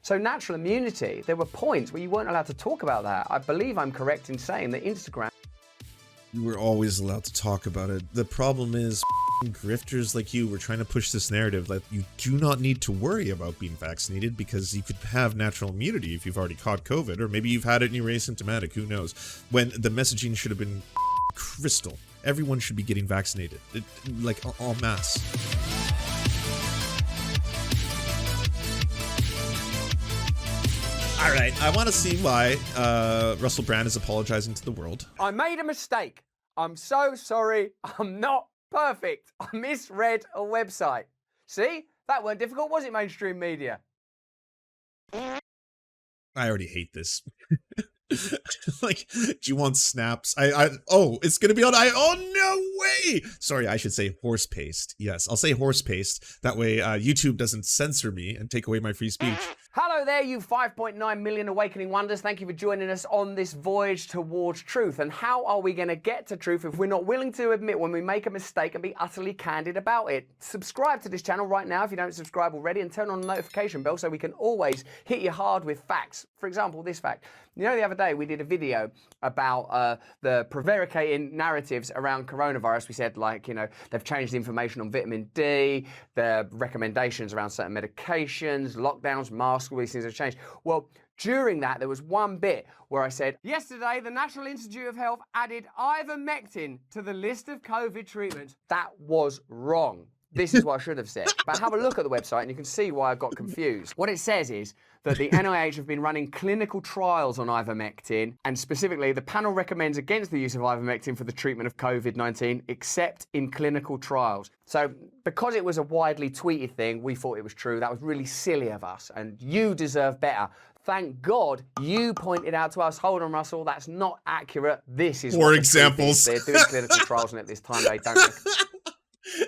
So natural immunity, there were points where you weren't allowed to talk about that. I believe I'm correct in saying that Instagram... You were always allowed to talk about it. The problem is grifters like you were trying to push this narrative that you do not need to worry about being vaccinated because you could have natural immunity if you've already caught COVID, or maybe you've had it and you're asymptomatic, who knows. When the messaging should have been crystal. Everyone should be getting vaccinated, like en masse. All right, I want to see why Russell Brand is apologizing to the world. I made a mistake. I'm so sorry. I'm not perfect. I misread a website. See? That weren't difficult, was it, mainstream media? I already hate this. Like, do you want snaps? Oh, it's gonna be on oh, no way! Sorry, I should say horse paste. Yes, I'll say horse paste. That way YouTube doesn't censor me and take away my free speech. Hello there, you 5.9 million awakening wonders. Thank you for joining us on this voyage towards truth. And how are we going to get to truth if we're not willing to admit when we make a mistake and be utterly candid about it? Subscribe to this channel right now if you don't subscribe already, and turn on the notification bell so we can always hit you hard with facts. For example, this fact. You know, the other day we did a video about the prevaricating narratives around coronavirus. We said, like, you know, they've changed the information on vitamin D, the recommendations around certain medications, lockdowns, masks, all these things have changed. Well, during that, there was one bit where I said, yesterday, the National Institute of Health added ivermectin to the list of COVID treatments. That was wrong. This is what I should have said. But have a look at the website and you can see why I got confused. What it says is that the NIH have been running clinical trials on ivermectin, and specifically the panel recommends against the use of ivermectin for the treatment of COVID-19, except in clinical trials. So because it was a widely tweeted thing, we thought it was true. That was really silly of us, and you deserve better. Thank God you pointed out to us, hold on, Russell, that's not accurate. This is for examples. They're doing clinical trials on it this time. They don't.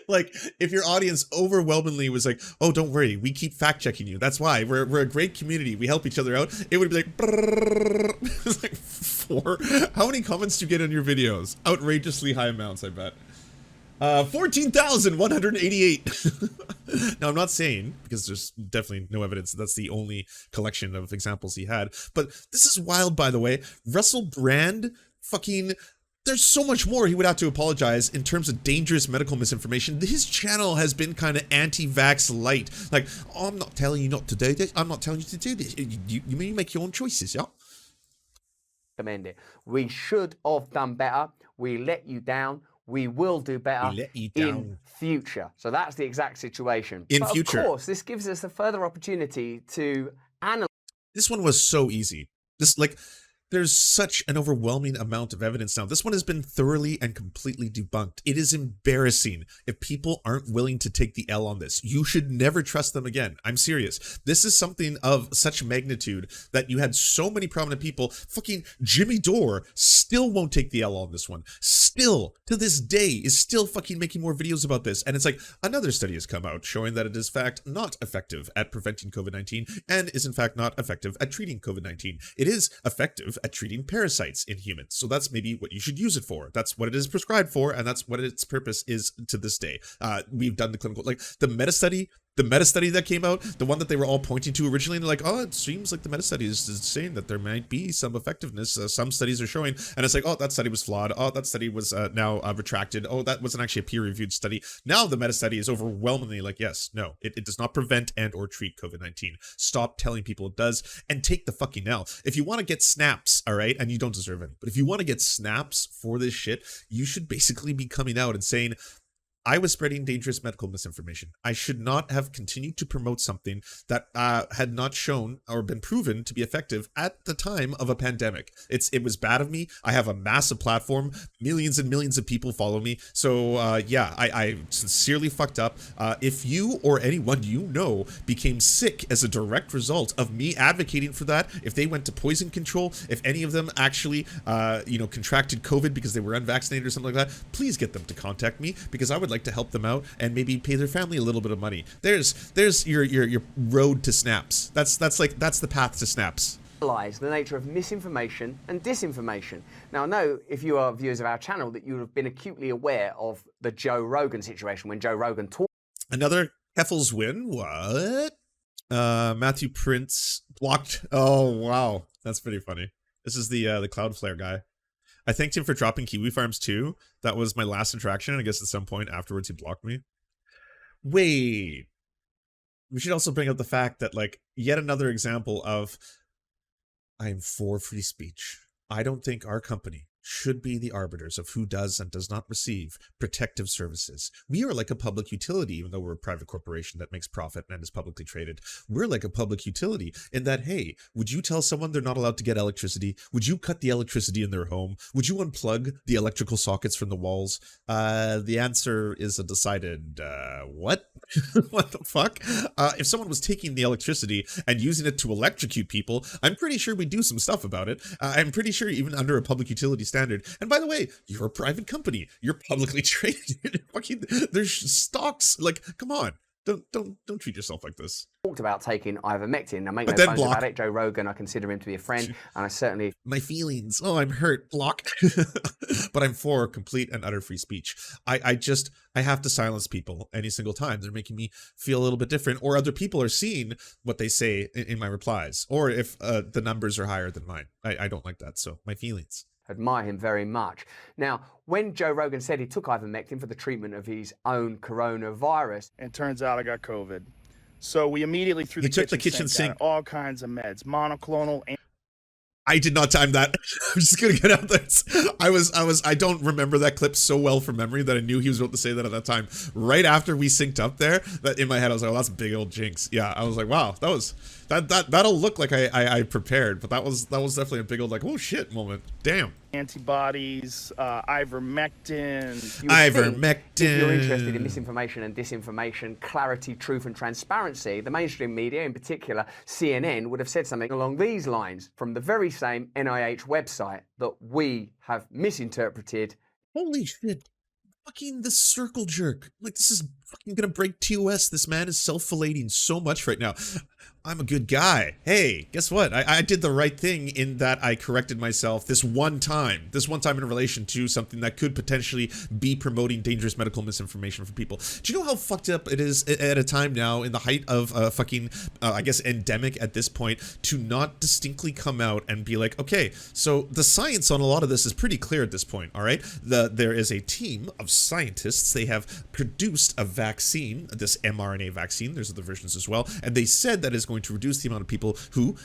Like, if your audience overwhelmingly was like, oh, don't worry, we keep fact checking you. That's why we're a great community. We help each other out. It would be like, it's like 4. How many comments do you get on your videos? Outrageously high amounts, I bet. 14,188. Now, I'm not saying, because there's definitely no evidence that that's the only collection of examples he had, but this is wild, by the way. Russell Brand fucking... There's so much more he would have to apologize in terms of dangerous medical misinformation. His channel has been kind of anti-vax light. Like, oh, I'm not telling you not to do this. I'm not telling you to do this. You make your own choices, yeah? Recommend it. We should have done better. We let you down. We will do better in future. So that's the exact situation. In future. Of course, this gives us a further opportunity to analyze. This one was so easy. This, like... There's such an overwhelming amount of evidence now. This one has been thoroughly and completely debunked. It is embarrassing if people aren't willing to take the L on this. You should never trust them again. I'm serious. This is something of such magnitude that you had so many prominent people. Fucking Jimmy Dore still won't take the L on this one. Still, to this day, is still fucking making more videos about this. And it's like, another study has come out showing that it is, in fact, not effective at preventing COVID-19 and is, in fact, not effective at treating COVID-19. It is effective at treating parasites in humans. So that's maybe what you should use it for. That's what it is prescribed for, and that's what its purpose is to this day. We've done the clinical, like the meta study that came out, the one that they were all pointing to originally, and they're like, oh, it seems like the meta study is saying that there might be some effectiveness. Some studies are showing, and it's like, oh, that study was flawed. Oh, that study was now retracted. Oh, that wasn't actually a peer-reviewed study. Now the meta study is overwhelmingly like, yes, no, it does not prevent and or treat COVID-19. Stop telling people it does, and take the fucking L. If you want to get snaps, all right, and you don't deserve any, but if you want to get snaps for this shit, you should basically be coming out and saying, I was spreading dangerous medical misinformation. I should not have continued to promote something that had not shown or been proven to be effective at the time of a pandemic. It was bad of me. I have a massive platform. Millions and millions of people follow me. So yeah, I sincerely fucked up. If you or anyone you know became sick as a direct result of me advocating for that, if they went to poison control, if any of them actually contracted COVID because they were unvaccinated or something like that, please get them to contact me, because I would like to help them out and maybe pay their family a little bit of money. There's your road to snaps. That's the path to snaps. The nature of misinformation and disinformation. Now, I know if you are viewers of our channel that you have been acutely aware of the Joe Rogan situation when Joe Rogan talked. Another Heffel's win. What? Matthew Prince blocked. Oh wow, that's pretty funny. This is the Cloudflare guy. I thanked him for dropping Kiwi Farms too. That was my last interaction. I guess at some point afterwards he blocked me. Wait. We should also bring up the fact that, like, yet another example of I'm for free speech. I don't think our company should be the arbiters of who does and does not receive protective services. We are like a public utility, even though we're a private corporation that makes profit and is publicly traded. We're like a public utility in that, hey, would you tell someone they're not allowed to get electricity? Would you cut the electricity in their home? Would you unplug the electrical sockets from the walls? The answer is a decided, what? What the fuck? If someone was taking the electricity and using it to electrocute people, I'm pretty sure we'd do some stuff about it. I'm pretty sure even under a public utility standard. And by the way, you're a private company. You're publicly traded. Fucking, there's stocks. Like, come on. Don't treat yourself like this. Talked about taking ivermectin. Now, make But no then bones block. about it. Joe Rogan, I consider him to be a friend, and I certainly... My feelings. Oh, I'm hurt. Block. But I'm for complete and utter free speech. I have to silence people any single time. They're making me feel a little bit different, or other people are seeing what they say in my replies, or if the numbers are higher than mine. I don't like that. So my feelings. Admire him very much. Now, when Joe Rogan said he took ivermectin for the treatment of his own coronavirus, and turns out I got COVID. So we immediately threw He the took the kitchen sink. at all kinds of meds, monoclonal. I did not time that. I'm just gonna get out there. I don't remember that clip so well from memory that I knew he was about to say that at that time. Right after we synced up there, that in my head I was like, oh, that's a big old jinx. Yeah, I was like, wow, that'll look like I prepared, but that was definitely a big old like, oh shit moment. Damn. Antibodies, ivermectin. If you're interested in misinformation and disinformation, clarity, truth and transparency, the mainstream media, in particular CNN, would have said something along these lines from the very same NIH website that we have misinterpreted. Holy shit. Fucking the circle jerk. Like, this is fucking gonna break TOS. This man is self-filating so much right now. I'm a good guy. Hey, guess what? I did the right thing in that I corrected myself this one time in relation to something that could potentially be promoting dangerous medical misinformation for people. Do you know how fucked up it is at a time now, in the height of fucking, I guess, endemic at this point, to not distinctly come out and be like, okay, so the science on a lot of this is pretty clear at this point, all right? There is a team of scientists. They have produced a vaccine, this mRNA vaccine. There's other versions as well. And they said that is going to reduce the amount of people who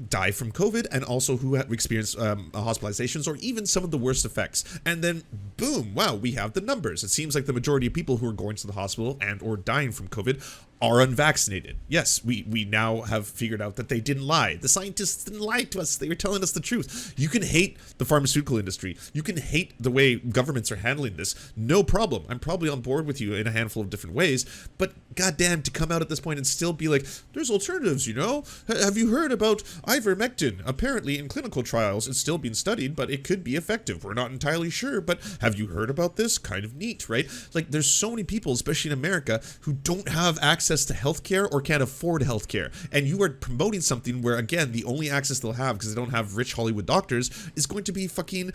die from COVID and also who have experienced hospitalizations or even some of the worst effects. And then, boom, wow, we have the numbers. It seems like the majority of people who are going to the hospital and or dying from COVID are unvaccinated. Yes, we now have figured out that they didn't lie. The scientists didn't lie to us. They were telling us the truth. You can hate the pharmaceutical industry. You can hate the way governments are handling this. No problem. I'm probably on board with you in a handful of different ways. But goddamn, to come out at this point and still be like, there's alternatives, you know? Have you heard about ivermectin? Apparently in clinical trials, it's still being studied, but it could be effective. We're not entirely sure, but have you heard about this? Kind of neat, right? Like, there's so many people, especially in America, who don't have access to healthcare or can't afford healthcare. And you are promoting something where, again, the only access they'll have, because they don't have rich Hollywood doctors, is going to be fucking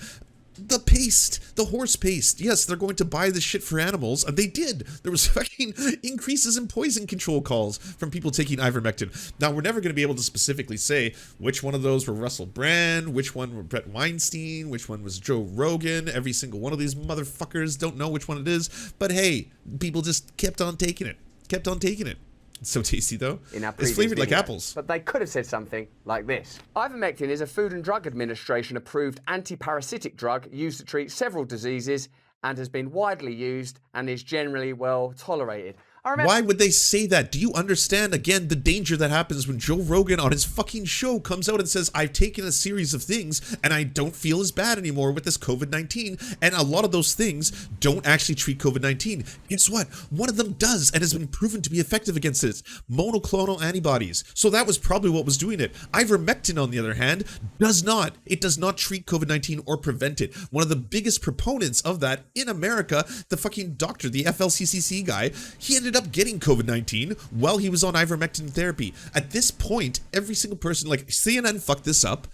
the paste, the horse paste. Yes, they're going to buy this shit for animals, and they did. There was fucking increases in poison control calls from people taking ivermectin. Now, we're never going to be able to specifically say which one of those were Russell Brand, which one were Brett Weinstein, which one was Joe Rogan. Every single one of these motherfuckers don't know which one it is, but hey, people just kept on taking it. Kept on taking it. It's so tasty though. It's flavored like apples. But they could have said something like this. Ivermectin is a Food and Drug Administration approved anti-parasitic drug used to treat several diseases and has been widely used and is generally well tolerated. Why would they say that? Do you understand, again, the danger that happens when Joe Rogan on his fucking show comes out and says, I've taken a series of things and I don't feel as bad anymore with this COVID-19. And a lot of those things don't actually treat COVID-19. Guess what? One of them does and has been proven to be effective against it. Monoclonal antibodies. So that was probably what was doing it. Ivermectin, on the other hand, does not. It does not treat COVID-19 or prevent it. One of the biggest proponents of that in America, the fucking doctor, the FLCCC guy, he ended up getting COVID-19 while he was on ivermectin therapy. At this point, every single person, like, CNN fucked this up.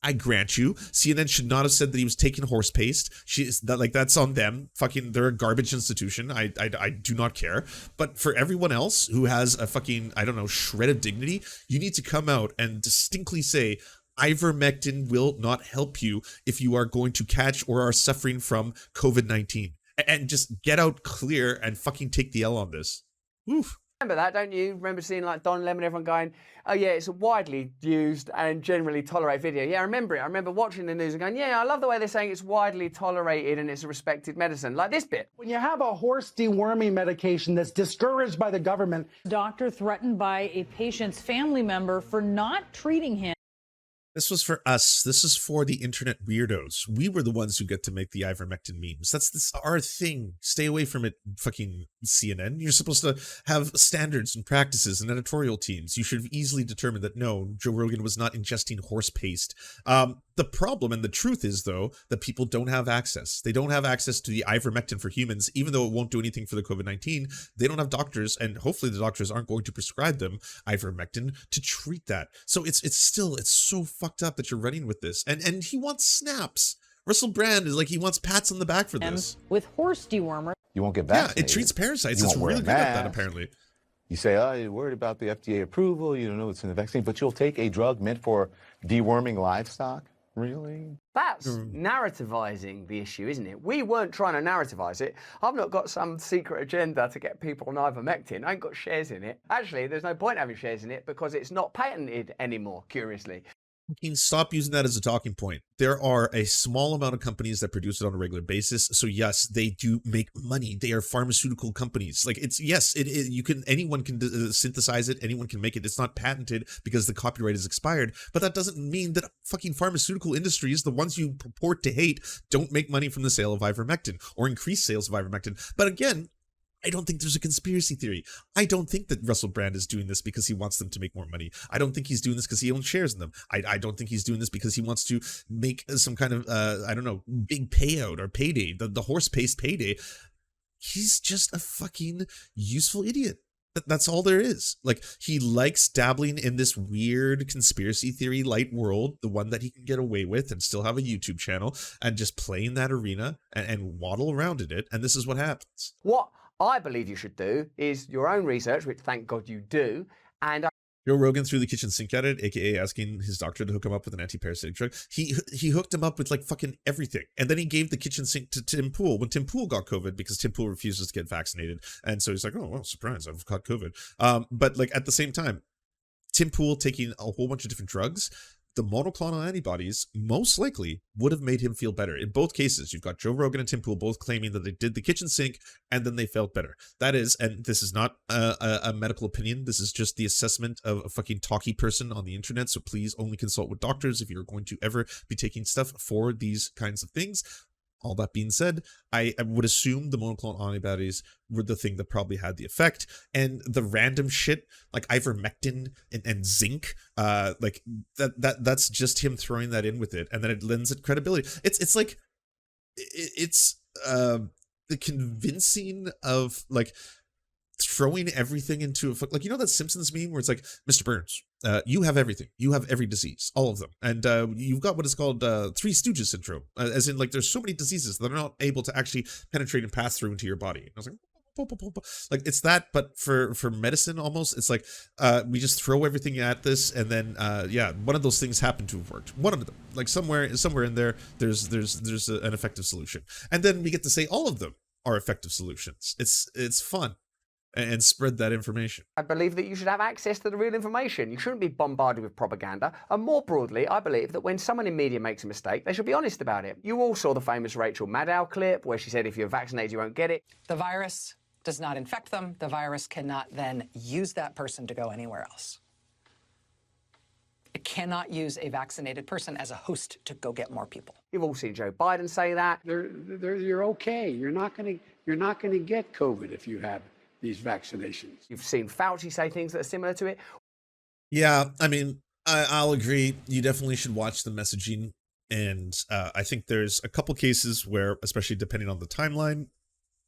I grant you, CNN should not have said that he was taking horse paste. That's on them. Fucking, they're a garbage institution. I do not care. But for everyone else who has a fucking, I don't know, shred of dignity, you need to come out and distinctly say, ivermectin will not help you if you are going to catch or are suffering from COVID-19. And just get out clear and fucking take the L on this. Oof. Remember that, don't you? Remember seeing like Don Lemon, everyone going, oh yeah, it's a widely used and generally tolerated video. Yeah, I remember it. I remember watching the news and going, yeah, I love the way they're saying it's widely tolerated and it's a respected medicine. Like this bit. When you have a horse deworming medication that's discouraged by the government. Doctor threatened by a patient's family member for not treating him. This was for us. This is for the internet weirdos. We were the ones who get to make the ivermectin memes. That's our thing. Stay away from it, fucking CNN. You're supposed to have standards and practices and editorial teams. You should have easily determined that no, Joe Rogan was not ingesting horse paste. The problem and the truth is, though, that people don't have access. They don't have access to the ivermectin for humans, even though it won't do anything for the COVID-19. They don't have doctors, and hopefully the doctors aren't going to prescribe them ivermectin to treat that. So it's so fucked up that you're running with this. And he wants snaps. Russell Brand is like, he wants pats on the back for this. With horse dewormer. You won't get vaccinated. Yeah, it treats parasites. You It's won't wear really a good at that, mask. apparently. You say, oh, you're worried about the FDA approval. You don't know what's in the vaccine. But you'll take a drug meant for deworming livestock? Really? That's narrativizing the issue, isn't it? We weren't trying to narrativize it. I've not got some secret agenda to get people on ivermectin. I ain't got shares in it. Actually, there's no point having shares in it because it's not patented anymore, curiously. Stop using that as a talking point. There are a small amount of companies that produce it on a regular basis. So yes, they do make money. They are pharmaceutical companies. Like anyone can synthesize it. Anyone can make it. It's not patented because the copyright is expired. But that doesn't mean that fucking pharmaceutical industries, the ones you purport to hate, don't make money from the sale of ivermectin or increase sales of ivermectin. But again, I don't think there's a conspiracy theory. I don't think that Russell Brand is doing this because he wants them to make more money. I don't think he's doing this because he owns shares in them. I don't think he's doing this because he wants to make some kind of, I don't know, big payout or payday, the horse paste payday. He's just a fucking useful idiot. That's all there is. Like, he likes dabbling in this weird conspiracy theory light world, the one that he can get away with and still have a YouTube channel and just play in that arena and waddle around in it. And this is what happens. What I believe you should do is your own research, which thank God you do, and Joe Rogan threw the kitchen sink at it, aka asking his doctor to hook him up with an anti-parasitic drug. He hooked him up with like fucking everything. And then he gave the kitchen sink to Tim Pool when Tim Pool got COVID because Tim Pool refuses to get vaccinated. And so he's like, oh, well, surprise, I've caught COVID. But like at the same time, Tim Pool taking a whole bunch of different drugs, the monoclonal antibodies most likely would have made him feel better. In both cases, you've got Joe Rogan and Tim Pool both claiming that they did the kitchen sink and then they felt better. That is, and this is not a medical opinion. This is just the assessment of a fucking talky person on the internet. So please only consult with doctors if you're going to ever be taking stuff for these kinds of things. All that being said, I would assume the monoclonal antibodies were the thing that probably had the effect, and the random shit like ivermectin and zinc, like that's just him throwing that in with it, and then it lends it credibility. It's like it's the convincing of like throwing everything into a like, you know that Simpsons meme where it's like, Mr. Burns, you have everything, you have every disease, all of them, and you've got what is called Three Stooges syndrome, as in like there's so many diseases that are not able to actually penetrate and pass through into your body. And I was like it's that, but for medicine almost. It's like we just throw everything at this, and then yeah, one of those things happened to have worked. One of them, like somewhere in there, there's an effective solution, and then we get to say all of them are effective solutions. It's fun. And spread that information. I believe that you should have access to the real information. You shouldn't be bombarded with propaganda. And more broadly, I believe that when someone in media makes a mistake, they should be honest about it. You all saw the famous Rachel Maddow clip where she said if you're vaccinated, you won't get it. The virus does not infect them. The virus cannot then use that person to go anywhere else. It cannot use a vaccinated person as a host to go get more people. You've all seen Joe Biden say that. You're okay. You're not going to get COVID if you have these vaccinations. You've seen Fauci say things that are similar to it. Yeah, I mean, I'll agree. You definitely should watch the messaging. And I think there's a couple cases where, especially depending on the timeline,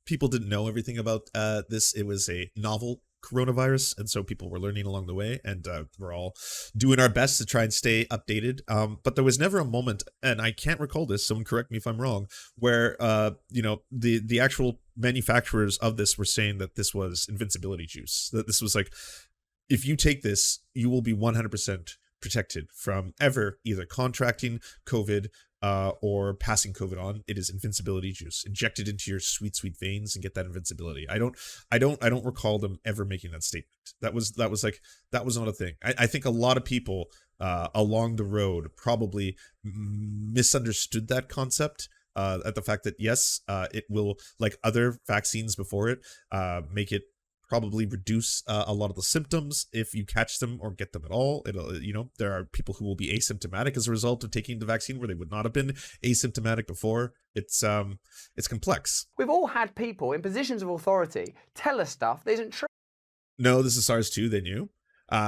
people didn't know everything about this. It was a novel coronavirus, and so people were learning along the way, and we're all doing our best to try and stay updated. But there was never a moment, and I can't recall this, someone correct me if I'm wrong, where the actual manufacturers of this were saying that this was invincibility juice, that this was like, if you take this, you will be 100% protected from ever either contracting COVID or passing COVID on. It is invincibility juice. Inject it into your sweet, sweet veins and get that invincibility. I don't recall them ever making that statement. That was not a thing. I think a lot of people along the road probably misunderstood that concept. At the fact that yes, it will, like other vaccines before it, make it probably reduce a lot of the symptoms if you catch them or get them at all. It'll, there are people who will be asymptomatic as a result of taking the vaccine where they would not have been asymptomatic before. It's complex. We've all had people in positions of authority tell us stuff that isn't true. No, this is SARS-2. They knew.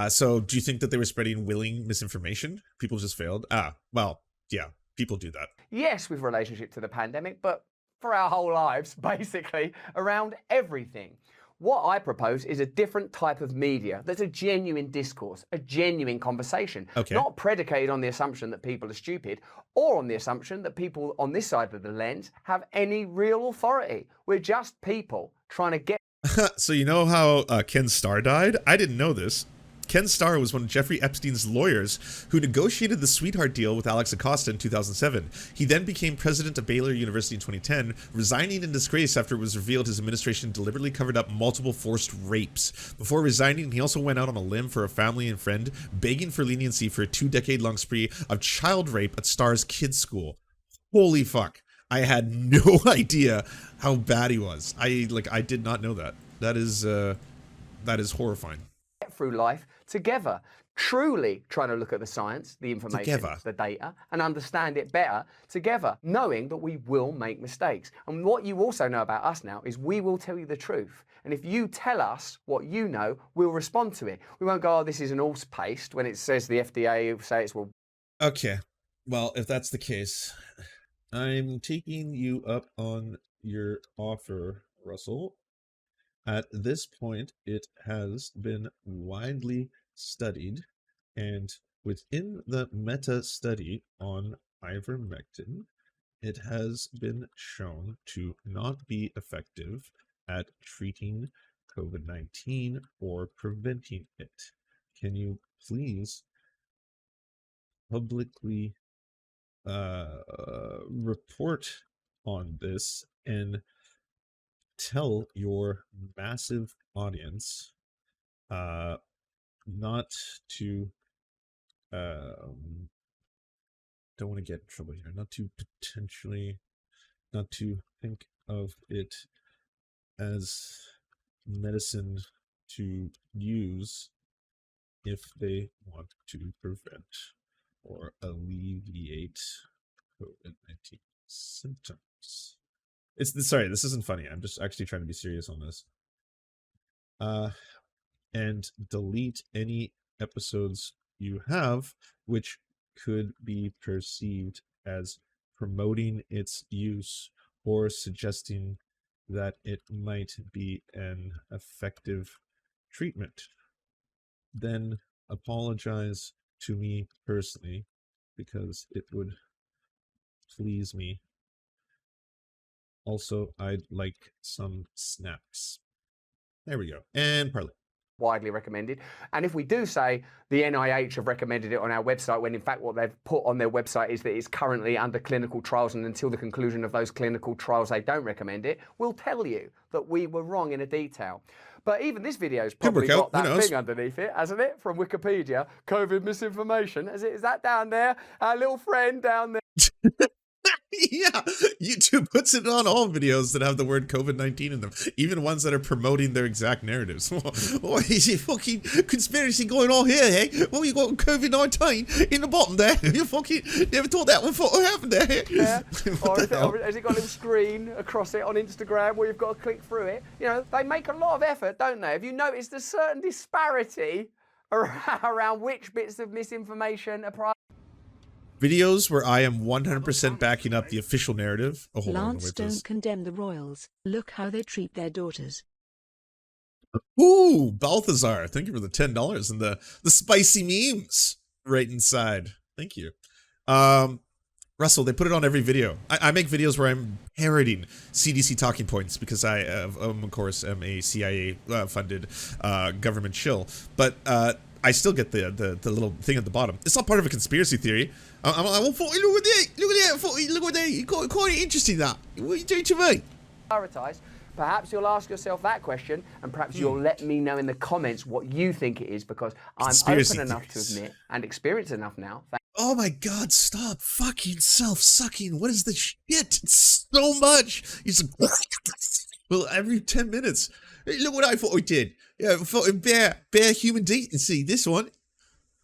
So do you think that they were spreading willing misinformation? People just failed. Well, yeah, people do that. Yes, with relationship to the pandemic, but for our whole lives, basically, around everything. What I propose is a different type of media that's a genuine discourse, a genuine conversation, not predicated on the assumption that people are stupid or on the assumption that people on this side of the lens have any real authority. We're just people trying to get... So you know how Ken Starr died? I didn't know this. Ken Starr was one of Jeffrey Epstein's lawyers who negotiated the sweetheart deal with Alex Acosta in 2007. He then became president of Baylor University in 2010, resigning in disgrace after it was revealed his administration deliberately covered up multiple forced rapes. Before resigning, he also went out on a limb for a family and friend, begging for leniency for a 2-decade-long spree of child rape at Starr's kids' school. Holy fuck. I had no idea how bad he was. I did not know that. That is horrifying. Through life together, truly trying to look at the science, the information, the data, and understand it better together, knowing that we will make mistakes. And what you also know about us now is we will tell you the truth. And if you tell us what you know, we'll respond to it. We won't go, oh, this is an horse paste, when it says the FDA say it's... well. Okay, well, if that's the case, I'm taking you up on your offer, Russell. At this point, it has been widely studied, and within the meta-study on ivermectin, it has been shown to not be effective at treating COVID-19 or preventing it. Can you please publicly report on this and tell your massive audience not to don't want to get in trouble here, not to think of it as medicine to use if they want to prevent or alleviate COVID-19 symptoms. Sorry, this isn't funny. I'm just actually trying to be serious on this. And delete any episodes you have which could be perceived as promoting its use or suggesting that it might be an effective treatment. Then apologize to me personally, because it would please me. Also, I'd like some snaps. There we go. And parlay. Widely recommended. And if we do say the NIH have recommended it on our website, when in fact what they've put on their website is that it's currently under clinical trials, and until the conclusion of those clinical trials they don't recommend it, we'll tell you that we were wrong in a detail. But even this video's probably got that thing underneath it, hasn't it? From Wikipedia, COVID misinformation. Is that down there? Our little friend down there. Yeah, YouTube puts it on all videos that have the word COVID-19 in them, even ones that are promoting their exact narratives. What is it fucking conspiracy going on here, hey? Well, you got COVID-19 in the bottom there. You fucking never thought that one what happened there. Yeah. Or has it got a little screen across it on Instagram where you've got to click through it? You know, they make a lot of effort, don't they? Have you noticed a certain disparity around which bits of misinformation are Videos where I am 100% backing up the official narrative. Oh, hold on, Lance don't condemn the royals. Look how they treat their daughters. Ooh, Balthazar, thank you for the $10 and the spicy memes right inside. Thank you. Russell, they put it on every video. I make videos where I'm parodying CDC talking points because I, of course, am a CIA funded government shill. But I still get the little thing at the bottom. It's not part of a conspiracy theory. I won't look at that, look at that. You quite interesting that. What are you doing to me? Prioritize. Perhaps you'll ask yourself that question, and perhaps you'll let me know in the comments what you think it is, because I'm Conspiracy open enough theories. to admit and experienced enough now. Oh my god, stop fucking self-sucking. What is this shit? It's so much. He's like, well, every 10 minutes. Hey, look what I thought I did. Yeah, I thought bare human decency, this one.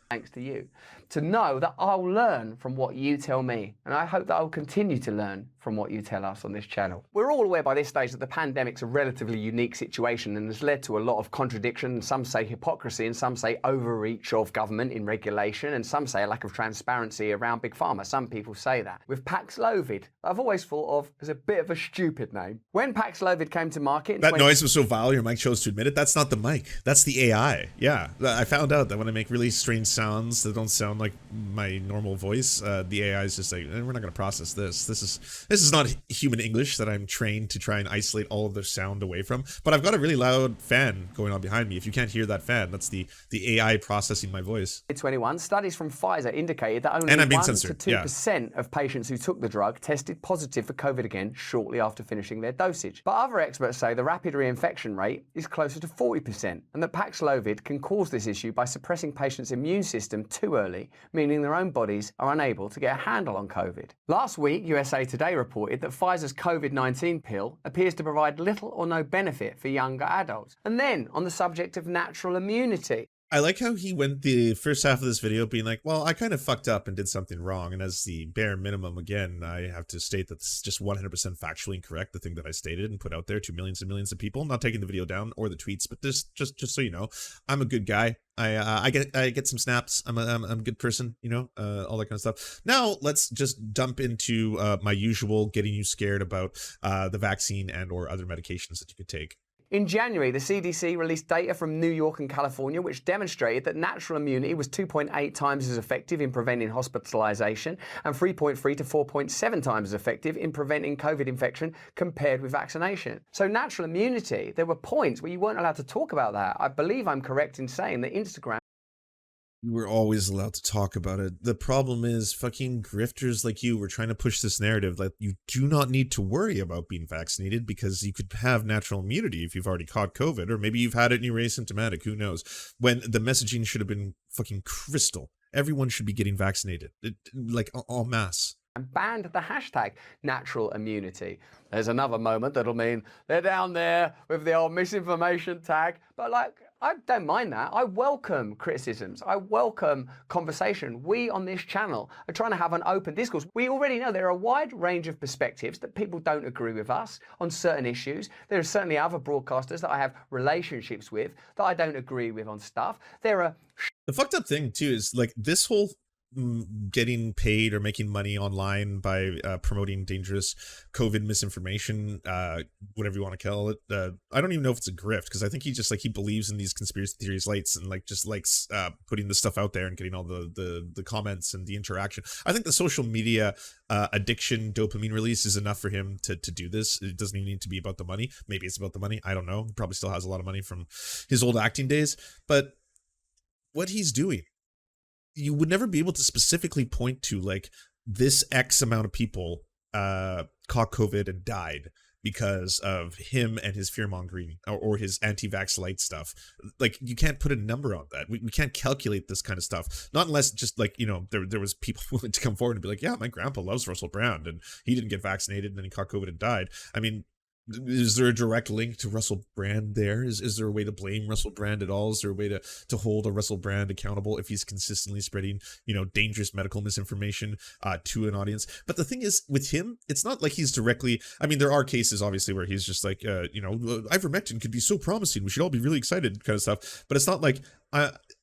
Thanks to you, to know that I'll learn from what you tell me, and I hope that I'll continue to learn from what you tell us on this channel. We're all aware by this stage that the pandemic's a relatively unique situation and has led to a lot of contradiction, and some say hypocrisy, and some say overreach of government in regulation, and some say a lack of transparency around Big Pharma. Some people say that. With Paxlovid, I've always thought of as a bit of a stupid name. When Paxlovid came to market in That noise was so vile your mic chose to admit it. That's not the mic. That's the AI. Yeah, I found out that when I make really strange sounds that don't sound like my normal voice, the AI is just like, we're not going to process this. This is not human English that I'm trained to try and isolate all of the sound away from. But I've got a really loud fan going on behind me. If you can't hear that fan, that's the AI processing my voice. 2021, studies from Pfizer indicated that only And I'm being 1 to censored, 2% of patients who took the drug tested positive for COVID again shortly after finishing their dosage. But other experts say the rapid reinfection rate is closer to 40%, and that Paxlovid can cause this issue by suppressing patients' immune system too early, meaning their own bodies are unable to get a handle on COVID. Last week, USA Today reported that Pfizer's COVID-19 pill appears to provide little or no benefit for younger adults. And then, on the subject of natural immunity, I like how he went the first half of this video being like, well, I kind of fucked up and did something wrong. And as the bare minimum, again, I have to state that this is just 100% factually incorrect, the thing that I stated and put out there to millions and millions of people. I'm not taking the video down or the tweets, but just so you know, I'm a good guy. I get some snaps. I'm a good person, you know, all that kind of stuff. Now let's just dump into my usual getting you scared about the vaccine and or other medications that you could take. in January, the CDC released data from New York and California which demonstrated that natural immunity was 2.8 times as effective in preventing hospitalization and 3.3 to 4.7 times as effective in preventing COVID infection compared with vaccination. So natural immunity, there were points where you weren't allowed to talk about that. I believe I'm correct in saying that Instagram We're always allowed to talk about it. The problem is fucking grifters like you were trying to push this narrative that you do not need to worry about being vaccinated because you could have natural immunity if you've already caught COVID, or maybe you've had it and you're asymptomatic, who knows? When the messaging should have been fucking crystal. Everyone should be getting vaccinated, like en masse. and banned the hashtag natural immunity. There's another moment that'll mean they're down there with the old misinformation tag, but like, I don't mind that. I welcome criticisms. I welcome conversation. We on this channel are trying to have an open discourse. We already know there are a wide range of perspectives that people don't agree with us on certain issues. There are certainly other broadcasters that I have relationships with that I don't agree with on stuff. There are The fucked up thing too is like this whole getting paid or making money online by promoting dangerous COVID misinformation, whatever you want to call it. I don't even know if it's a grift because I think he believes in these conspiracy theories lights and like just likes putting the stuff out there and getting all the comments and the interaction. I think the social media addiction dopamine release is enough for him to do this. It doesn't even need to be about the money. Maybe it's about the money. I don't know. He probably still has a lot of money from his old acting days, but what he's doing, you would never be able to specifically point to like this X amount of people caught COVID and died because of him and his fear-mongering or his anti-vax light stuff. Like, you can't put a number on that. We can't calculate this kind of stuff. Not unless just like, you know, there was people willing to come forward and be like, yeah, my grandpa loves Russell Brand and he didn't get vaccinated and then he caught COVID and died. I mean, is there a direct link to Russell Brand there? Is there a way to blame Russell Brand at all? Is there a way to hold a Russell Brand accountable if he's consistently spreading, you know, dangerous medical misinformation to an audience? But the thing is, with him, it's not like he's directly, I mean, there are cases, obviously, where he's just like, you know, ivermectin could be so promising. We should all be really excited kind of stuff. But it's not like,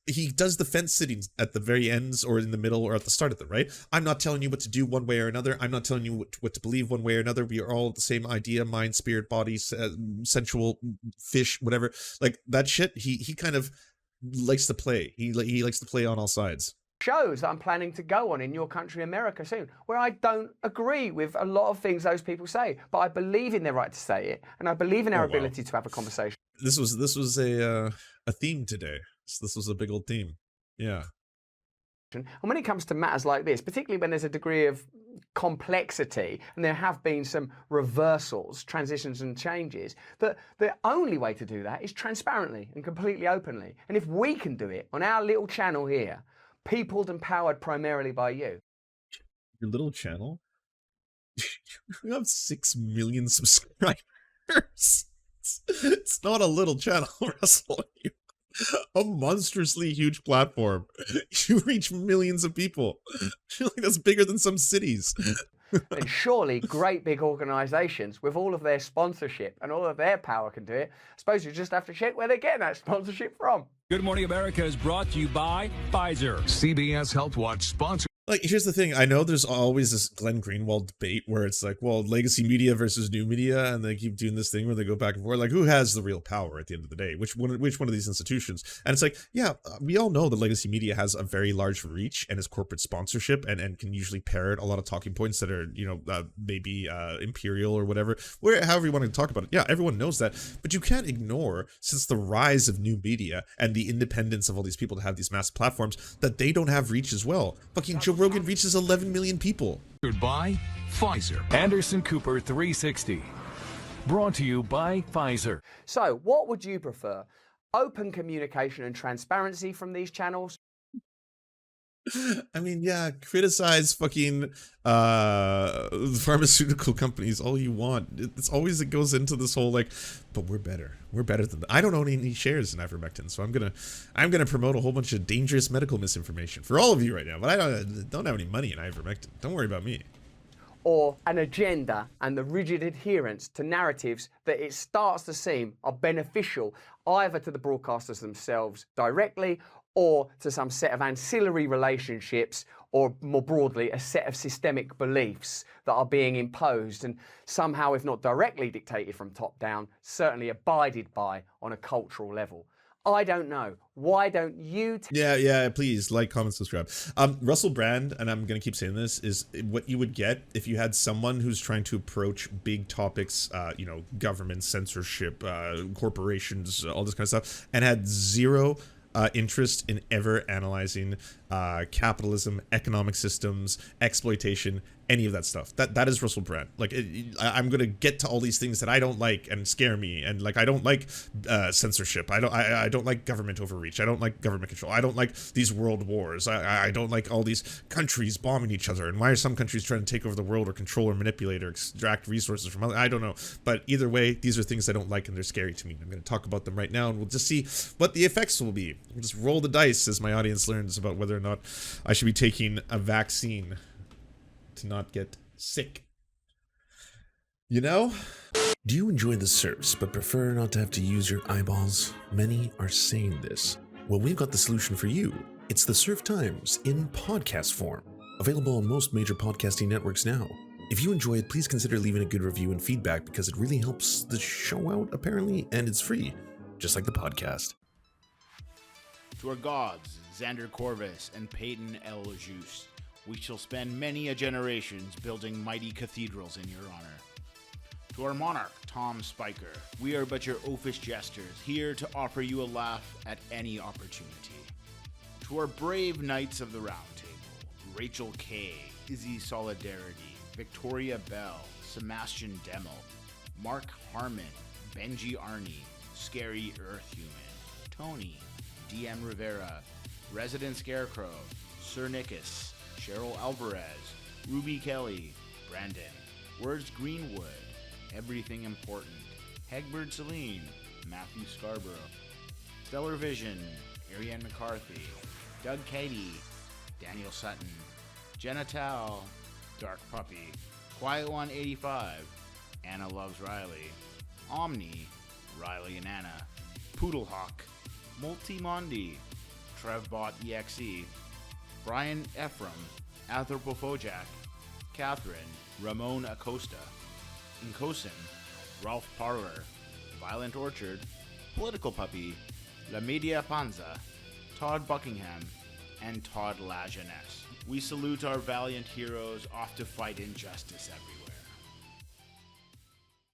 he does the fence sittings at the very ends or in the middle or at the start of them, right? I'm not telling you what to do one way or another. I'm not telling you what to believe one way or another. We are all the same idea, mind, spirit, body, sensual, fish, whatever. Like that shit, he kind of likes to play. He likes to play on all sides. Shows that I'm planning to go on in your country, America, soon, where I don't agree with a lot of things those people say, but I believe in their right to say it, and I believe in our ability to have a conversation. This was a theme today. This was a big old theme. Yeah. And when it comes to matters like this, particularly when there's a degree of complexity and there have been some reversals, transitions and changes, that the only way to do that is transparently and completely openly. And if we can do it on our little channel here, peopled and powered primarily by you. Your little channel? You have 6 million subscribers. It's not a little channel, Russell. A monstrously huge platform. You reach millions of people. That's bigger than some cities. And surely great big organisations with all of their sponsorship and all of their power can do it. I suppose you just have to check where they're getting that sponsorship from. Good Morning America is brought to you by Pfizer. CBS Health Watch sponsor. Like, here's the thing. I know there's always this Glenn Greenwald debate where it's like, well, legacy media versus new media, and they keep doing this thing where they go back and forth. Like, who has the real power at the end of the day? Which one of these institutions? And it's like, yeah, we all know that legacy media has a very large reach and is corporate sponsorship and can usually parrot a lot of talking points that are, maybe imperial or whatever, however you want to talk about it. Yeah, everyone knows that. But you can't ignore, since the rise of new media and the independence of all these people to have these massive platforms, that they don't have reach as well. Fucking Joe Rogan reaches 11 million people. By Pfizer. Anderson Cooper 360. Brought to you by Pfizer. So what would you prefer? Open communication and transparency from these channels? I mean, yeah, criticize fucking pharmaceutical companies all you want. It goes into this whole like, but we're better than them. I don't own any shares in ivermectin, so I'm gonna promote a whole bunch of dangerous medical misinformation for all of you right now. But I don't have any money in ivermectin. Don't worry about me. Or an agenda and the rigid adherence to narratives that it starts to seem are beneficial either to the broadcasters themselves directly or to some set of ancillary relationships, or more broadly, a set of systemic beliefs that are being imposed and somehow, if not directly dictated from top down, certainly abided by on a cultural level. I don't know. Why don't you? Yeah, please like, comment, subscribe. Russell Brand, and I'm going to keep saying this, is what you would get if you had someone who's trying to approach big topics, government, censorship, corporations, all this kind of stuff, and had zero interest in ever analyzing capitalism, economic systems, exploitation, any of that stuff. That is Russell Brand. Like, I'm gonna get to all these things that I don't like and scare me, and like I don't like censorship. I don't like government overreach. I don't like government control. I don't like these world wars. I don't like all these countries bombing each other. And why are some countries trying to take over the world or control or manipulate or extract resources from others? I don't know. But either way, these are things I don't like and they're scary to me. I'm gonna talk about them right now, and we'll just see what the effects will be. We'll just roll the dice as my audience learns about whether or not I should be taking a vaccine to not get sick. You know? Do you enjoy the Serfs but prefer not to have to use your eyeballs? Many are saying this. Well, we've got the solution for you. It's the Serf Times in podcast form, available on most major podcasting networks now. If you enjoy it, please consider leaving a good review and feedback because it really helps the show out, apparently, and it's free, just like the podcast. To our gods, Xander Corvus and Peyton L. Juste, we shall spend many a generations building mighty cathedrals in your honor. To our monarch, Tom Spiker, we are but your oafish jesters, here to offer you a laugh at any opportunity. To our brave knights of the Round Table, Rachel K., Izzy Solidarity, Victoria Bell, Sebastian Demmel, Mark Harmon, Benji Arney, Scary Earth Human, Tony, DM Rivera, Resident Scarecrow, Sir Nickus, Cheryl Alvarez, Ruby Kelly, Brandon, Words Greenwood, Everything Important, Hegbert Celine, Matthew Scarborough, Stellar Vision, Ariane McCarthy, Doug Cady, Daniel Sutton, Jenna Tal, Dark Puppy, Quiet One 85, Anna Loves Riley, Omni, Riley and Anna, Poodlehawk, Multimondi, Trevbot EXE, Brian Ephraim, Anthropophojack, Catherine, Ramon Acosta, Nkosin, Ralph Parler, Violent Orchard, Political Puppy, La Media Panza, Todd Buckingham, and Todd La Jeunesse. We salute our valiant heroes off to fight injustice everywhere.